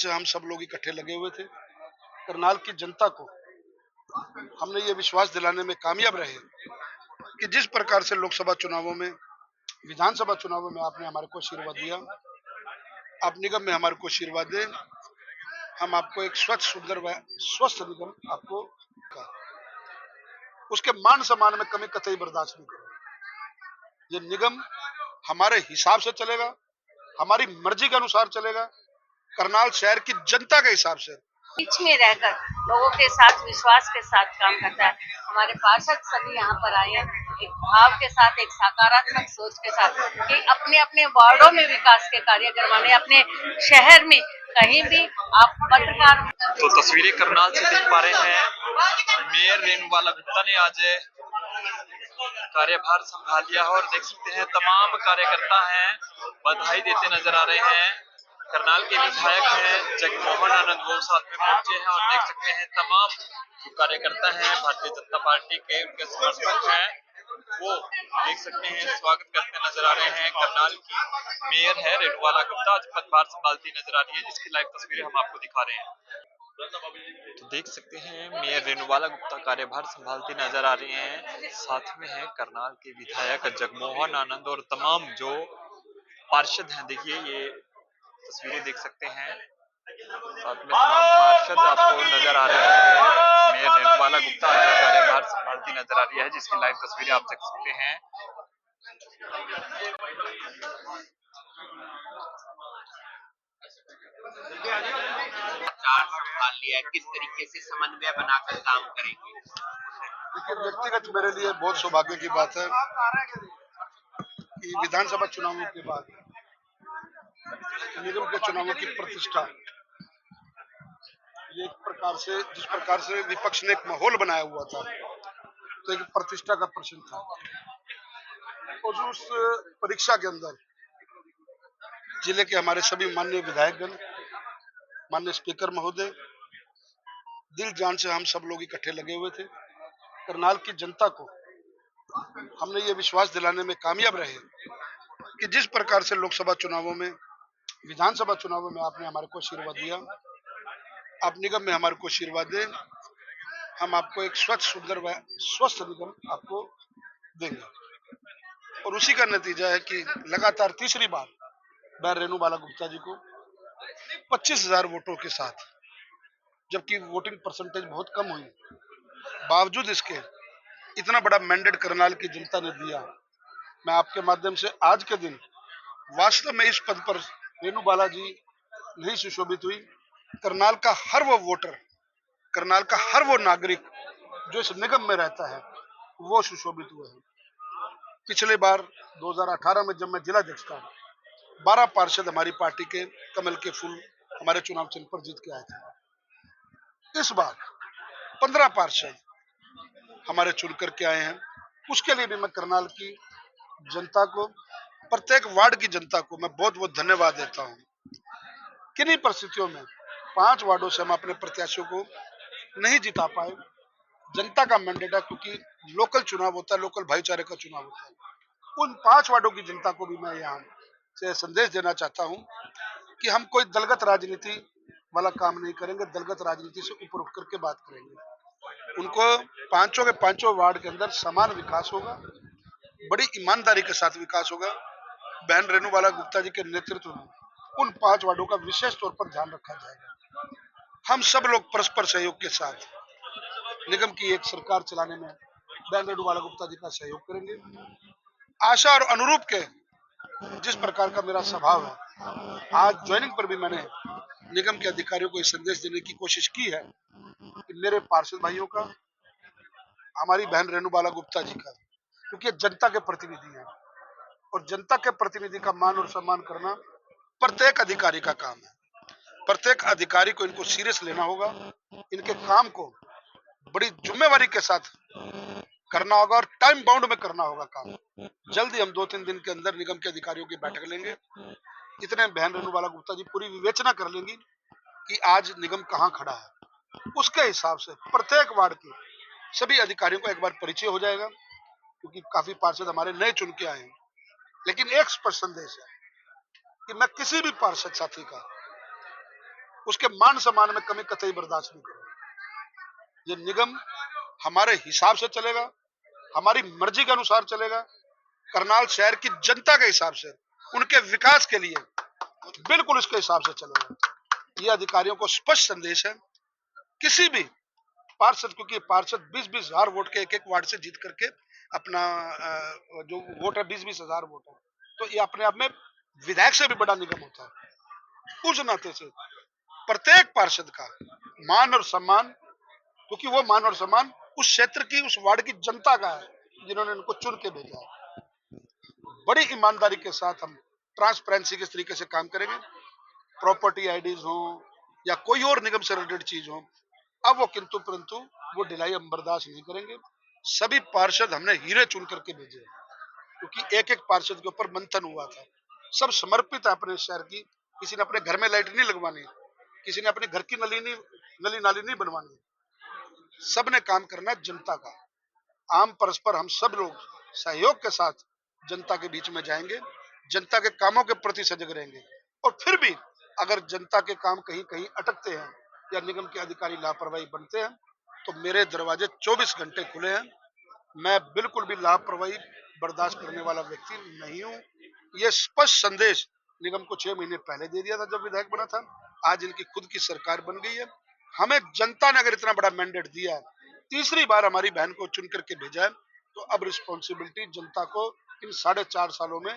से हम सब लोग इकट्ठे लगे हुए थे। करनाल की जनता को हमने ये विश्वास दिलाने में कामयाब रहे कि जिस प्रकार से लोकसभा चुनावों में, विधानसभा चुनावों में आपने हमारे को आशीर्वाद दिया, आप निगम में हमारे को आशीर्वाद दें। हम आपको एक स्वच्छ, सुंदर व स्वस्थ निगम आपको का उसके मान सम्मान में कमी कतई बर्दाश्त नहीं करेंगे। ये निगम हमारे हिसाब से चलेगा, हमारी मर्जी के अनुसार चलेगा, करनाल शहर की जनता के हिसाब से बीच में रहकर लोगों के साथ विश्वास के साथ काम करता है। हमारे पार्षद सभी यहाँ पर आए हैं एक भाव के साथ, एक सकारात्मक सोच के साथ कि अपने अपने वार्डों में विकास के कार्य करवाने, अपने शहर में कहीं भी आप पत्रकार। तो तस्वीरें करनाल से देख पा रहे हैं। मेयर रेणुबाला गुप्ता ने आज कार्यभार संभाल लिया है और देख सकते हैं तमाम कार्यकर्ता हैं बधाई देते नजर आ रहे हैं। करनाल के विधायक हैं जगमोहन आनंद वो साथ में पहुंचे हैं और देख सकते हैं तमाम जो कार्यकर्ता हैं भारतीय जनता पार्टी के, उनके समर्थक हैं, वो देख सकते हैं स्वागत करते नजर आ रहे हैं। करनाल की मेयर है रेणुबाला गुप्ता, आज पदभार संभालती नजर आ रही है, जिसकी लाइव तस्वीरें हम आपको दिखा रहे हैं। तो देख सकते हैं मेयर रेणुबाला गुप्ता कार्यभार संभालती नजर आ रही हैं। साथ में है करनाल के विधायक जगमोहन आनंद और तमाम जो पार्षद हैं। देखिए ये तस्वीरें देख सकते हैं, साथ में तमाम पार्षद आपको नजर आ रहे हैं। मेयर रेणुबाला गुप्ता आज कार्यभार संभालती नजर आ रही है, जिसकी लाइव तस्वीरें आप देख सकते हैं। संभाल लिया है, किस तरीके से समन्वय बनाकर काम करेंगे? लेकिन व्यक्तिगत मेरे लिए बहुत सौभाग्य की बात है कि विधानसभा चुनावों के बाद निगम के चुनावों की प्रतिष्ठा, ये एक प्रकार से जिस प्रकार से विपक्ष ने एक माहौल बनाया हुआ था, तो एक प्रतिष्ठा का प्रश्न था। और उस परीक्षा के अंदर जिले के हमारे सभी माननीय विधायकगण, माननीय स्पीकर महोदय, दिल जान से हम सब लोग इकट्ठे लगे हुए थे। करनाल की जनता को हमने ये विश्वास दिलाने में कामयाब रहे कि जिस प्रकार से लोकसभा चुनावों में, विधानसभा चुनावों में आपने हमारे को आशीर्वाद दिया, आप निगम में हमारे को आशीर्वाद दें। हम आपको एक स्वच्छ, सुंदर व स्वस्थ निगम आपको देंगे। और उसी का नतीजा है कि लगातार तीसरी बार मैं रेणुबाला गुप्ता जी को 25,000 वोटों के साथ, जबकि वोटिंग परसेंटेज बहुत कम हुई, बावजूद इसके इतना बड़ा मैंडेट करनाल की जनता ने दिया। मैं आपके माध्यम से आज के दिन वास्तव में इस पद पर रेणुबाला जी नहीं सुशोभित हुई, करनाल का हर वो वोटर, करनाल का हर वो नागरिक जो इस निगम में रहता है, वो सुशोभित हुए हैं। पिछले बार 2018 में जब मैं जिलाध्यक्ष था, 12 पार्षद हमारी पार्टी के कमल के फूल हमारे चुनाव चिन्ह पर जीत के आए थे। इस बार 15 पार्षद हमारे चुन करके आए हैं। उसके लिए भी मैं करनाल की जनता को, प्रत्येक वार्ड की जनता को मैं बहुत बहुत धन्यवाद देता हूँ। किन्हीं परिस्थितियों में 5 वार्डों से हम अपने प्रत्याशियों को नहीं जिता पाए। जनता का मैंडेट है, क्योंकि लोकल चुनाव होता है, लोकल भाईचारे का चुनाव होता है। उन 5 वार्डों की जनता को भी मैं यहाँ से संदेश देना चाहता हूँ कि हम कोई दलगत राजनीति वाला काम नहीं करेंगे, दलगत राजनीति से ऊपर उठ करके बात करेंगे। उनको पांचों के पांचों वार्ड के अंदर समान विकास होगा, बड़ी ईमानदारी के साथ विकास होगा। बहन रेणुबाला गुप्ता जी के नेतृत्व में उन 5 वार्डों का विशेष तौर पर ध्यान रखा जाएगा। हम सब लोग परस्पर सहयोग के साथ निगम की एक सरकार चलाने में बहन रेणुबाला गुप्ता जी का सहयोग करेंगे। आशा और अनुरूप के जिस प्रकार का मेरा स्वभाव है, आज ज्वाइनिंग पर भी मैंने निगम के अधिकारियों को ये संदेश देने की कोशिश की है कि मेरे पार्षद भाइयों का, हमारी बहन रेणुबाला गुप्ता जी का, क्योंकि जनता के प्रतिनिधि हैं और जनता के प्रतिनिधि का मान और सम्मान करना प्रत्येक अधिकारी का काम है। प्रत्येक अधिकारी को इनको सीरियस लेना होगा, इनके काम को बड़ी जिम्मेवारी के साथ करना होगा और टाइम बाउंड में करना होगा काम। जल्दी हम 2-3 दिन के अंदर निगम के अधिकारियों की बैठक लेंगे। इतने बहन रेणुबाला गुप्ता जी पूरी विवेचना कर लेंगी कि आज निगम कहाँ खड़ा है। उसके हिसाब से प्रत्येक वार्ड के सभी अधिकारियों को एक बार परिचय हो जाएगा, क्योंकि काफी पार्षद हमारे नए चुन के आए हैं। लेकिन एक स्पष्ट संदेश है कि मैं किसी भी पार्षद साथी का उसके मान सम्मान में कमी कतई बर्दाश्त नहीं करेंगे। ये निगम हमारे हिसाब से चलेगा, हमारी मर्जी के अनुसार चलेगा, करनाल शहर की जनता के हिसाब से, उनके विकास के लिए बिल्कुल इसके हिसाब से चलेगा। ये अधिकारियों को स्पष्ट संदेश है। किसी भी पार्षद, क्योंकि पार्षद 20-20 हजार वोट के एक वार्ड से जीत करके अपना जो वोट है 20-20 हजार वोट है, तो ये अपने आप में विधायक से भी बड़ा निगम होता है। उस नाते से प्रत्येक पार्षद का मान और सम्मान, क्योंकि वो मान और सम्मान उस क्षेत्र की, उस वार्ड की जनता का है जिन्होंने उनको चुन के भेजा है। बड़ी ईमानदारी के साथ हम ट्रांसपेरेंसी के तरीके से काम करेंगे। प्रॉपर्टी आईडीज हो या कोई और निगम से रिलेटेड चीज हो, अब वो किंतु परंतु वो ढिलाई हम बर्दाश्त नहीं करेंगे। सभी पार्षद हमने हीरे चुन करके भेजे, क्योंकि एक एक पार्षद के ऊपर मंथन हुआ था। सब समर्पित है अपने शहर की। किसी ने अपने घर में लाइट नहीं लगवानी, किसी ने अपने घर की नली नाली नहीं बनवानी, सबने काम करना जनता का। आम परस्पर हम सब लोग सहयोग के साथ जनता के बीच में जाएंगे, जनता के कामों के प्रति सजग रहेंगे। और फिर भी अगर जनता के काम कहीं कहीं अटकते हैं या निगम के अधिकारी लापरवाही बनते हैं, तो मेरे दरवाजे 24 घंटे खुले हैं। मैं बिल्कुल भी लापरवाही बर्दाश्त करने वाला व्यक्ति नहीं हूं। ये स्पष्ट संदेश निगम को 6 महीने पहले दे दिया था जब विधायक बना था। आज इनकी खुद की सरकार बन गई है। हमें जनता ने अगर इतना बड़ा मैंडेट दिया है, तीसरी बार हमारी बहन को चुन करके भेजा है, तो अब रिस्पॉन्सिबिलिटी जनता को इन 4.5 सालों में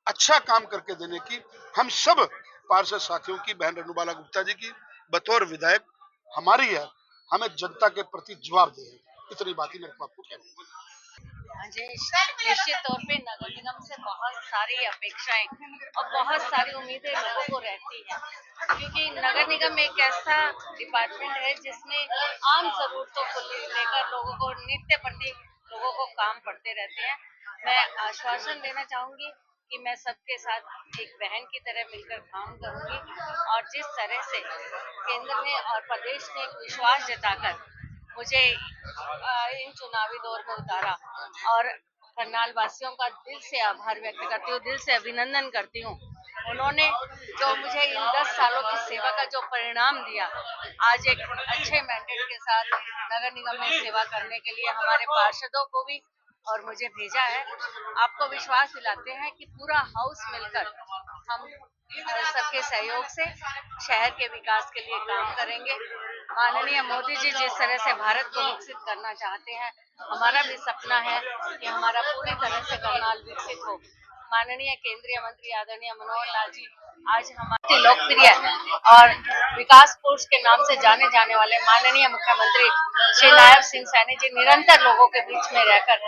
अच्छा काम करके देने की हम सब पार्षद साथियों की, बहन रनुबाला गुप्ता जी की बतौर विधायक हमारी है। हमें जनता के प्रति जवाब दे, इतनी बात ही मेरे को आपको कहनी है। जी, निश्चित तौर पे नगर निगम से बहुत सारी अपेक्षाएं और बहुत सारी उम्मीदें लोगों को रहती हैं, क्योंकि नगर निगम एक ऐसा डिपार्टमेंट है जिसमें आम जरूरतों को लेकर लोगों को नित्य प्रति लोगों को काम पड़ते रहते हैं। मैं आश्वासन देना चाहूंगी कि मैं सबके साथ एक बहन की तरह मिलकर काम करूंगी, और जिस तरह से केंद्र ने और प्रदेश ने एक विश्वास जताकर मुझे इन चुनावी दौर में उतारा, और करनाल वासियों का दिल से आभार व्यक्त करती हूँ, दिल से अभिनंदन करती हूँ। उन्होंने जो मुझे इन 10 सालों की सेवा का जो परिणाम दिया, आज एक अच्छे मैंडेट के साथ नगर निगम में सेवा करने के लिए हमारे पार्षदों को भी और मुझे भेजा है। आपको विश्वास दिलाते हैं कि पूरा हाउस मिलकर हम सबके सहयोग से शहर के विकास के लिए काम करेंगे। माननीय मोदी जी जिस तरह से भारत को विकसित करना चाहते हैं, हमारा भी सपना है कि हमारा पूरी तरह से करनाल विकसित हो। माननीय केंद्रीय मंत्री आदरणीय मनोहर लाल जी आज हमारे लोकप्रिय और विकास कोर्स के नाम से जाने जाने वाले माननीय मुख्यमंत्री श्री नायब सिंह सैनी जी निरंतर लोगों के बीच में रहकर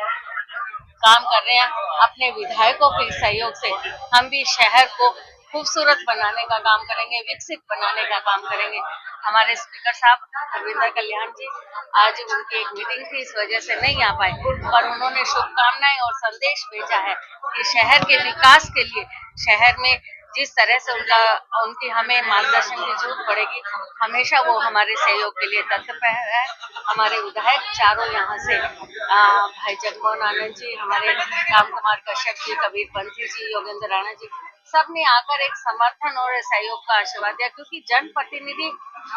काम कर रहे हैं। अपने विधायकों के सहयोग से हम भी शहर को खूबसूरत बनाने का काम करेंगे, विकसित बनाने का काम करेंगे। हमारे स्पीकर साहब रविंद्र कल्याण जी, आज उनकी एक मीटिंग थी, इस वजह से नहीं आ पाए, पर उन्होंने शुभकामनाएं और संदेश भेजा है कि शहर के विकास के लिए शहर में जिस तरह से उनकी हमें मार्गदर्शन की जरूरत पड़ेगी, हमेशा वो हमारे सहयोग के लिए तत्पर है। हमारे विधायक चारों यहाँ से भाई जगमोहन आनंद जी, हमारे राम कुमार कश्यप जी, कबीर पंथी जी, योगेंद्र राणा जी, सबने आकर एक समर्थन और सहयोग का आशीर्वाद दिया, क्योंकि जनप्रतिनिधि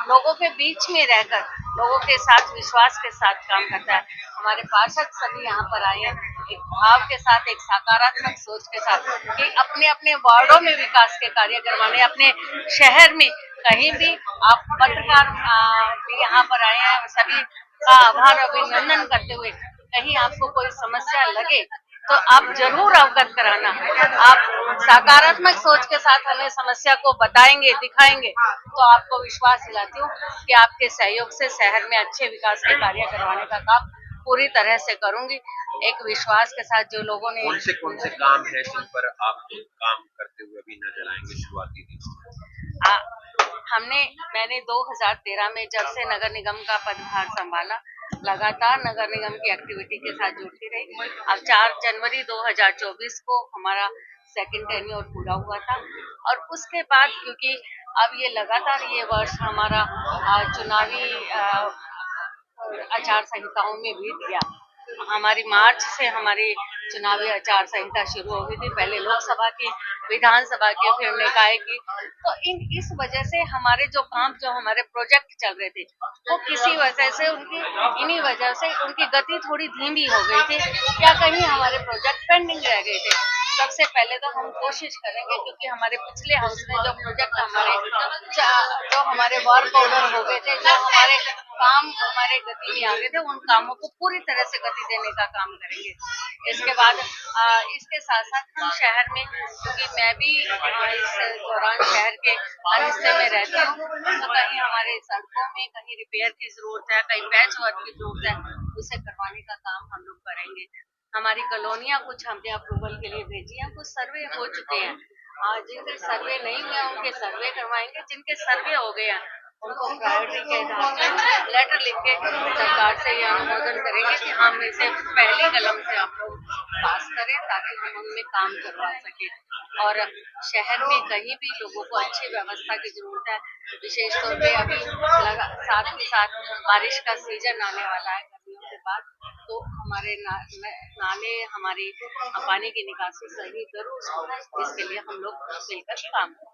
लोगों के बीच में रहकर लोगों के साथ विश्वास के साथ काम करता है। हमारे पार्षद सभी यहाँ पर आए हैं एक भाव के साथ, एक सकारात्मक सोच के साथ कि अपने अपने वार्डों में विकास के कार्य करवाने, अपने शहर में कहीं भी आप पत्रकार भी यहाँ पर आए हैं, सभी का आभार अभिनंदन करते हुए, कहीं आपको कोई समस्या लगे तो आप जरूर अवगत कराना। आप सकारात्मक सोच के साथ हमें समस्या को बताएंगे, दिखाएंगे, तो आपको विश्वास दिलाती हूँ कि आपके सहयोग से शहर में अच्छे विकास के कार्य करवाने का काम पूरी तरह से करूंगी। एक विश्वास के साथ जो लोगों ने कौन से काम है जिन पर आप काम करते हुए अभी नजर आएंगे शुरुआती दिनों में? मैंने 2013 में जब से नगर निगम का पदभार संभाला, लगातार नगर निगम की एक्टिविटी के साथ जुड़ती रही। अब 4 जनवरी 2024 को हमारा सेकंड टेन्योर पूरा हुआ था, और उसके बाद क्योंकि अब ये लगातार ये वर्ष हमारा चुनावी आचार संहिताओं में बीत गया, हमारी मार्च से हमारी चुनावी आचार संहिता शुरू हो गई थी, पहले लोकसभा की, विधानसभा की, फिर निकाय की। तो इस वजह से हमारे जो हमारे प्रोजेक्ट चल रहे थे, वो किसी वजह से इन्हीं वजह से उनकी गति थोड़ी धीमी हो गई थी, या कहीं हमारे प्रोजेक्ट पेंडिंग रह गए थे। सबसे पहले तो हम कोशिश करेंगे, क्योंकि हमारे पिछले हाउस में जो प्रोजेक्ट जो हमारे वर्क ऑर्डर हो गए थे, जो हमारे काम हमारे गति में आ गए थे, उन कामों को पूरी तरह से गति देने का काम करेंगे। इसके बाद इसके साथ साथ हम शहर में, क्योंकि मैं भी इस दौरान शहर के हर हिस्से में रहती हूँ, तो कहीं हमारे सड़कों में कहीं रिपेयर की जरूरत है, कहीं पैच वर्क की जरूरत है, उसे करवाने का काम हम लोग करेंगे। हमारी कॉलोनियां कुछ हमने अप्रूवल के लिए भेजी हैं, कुछ सर्वे हो चुके हैं। जिनके सर्वे नहीं हुए हैं उनके सर्वे करवाएंगे, जिनके सर्वे हो गए हैं उनको प्रायोरिटी के आधार पर लेटर लिख के सरकार से यह अनुमोदन करेंगे कि हम इसे पहली कलम से आप लोग पास करें, ताकि हम उनमें काम करवा सके। और शहर में कहीं भी लोगों को अच्छी व्यवस्था की जरूरत है, विशेष तौर पे अभी साथ ही साथ बारिश का सीजन आने वाला है गर्मियों के बाद, तो हमारे नाले हमारी पानी की निकासी सही जरूर हो, इसके लिए हम लोग मिलकर काम करें।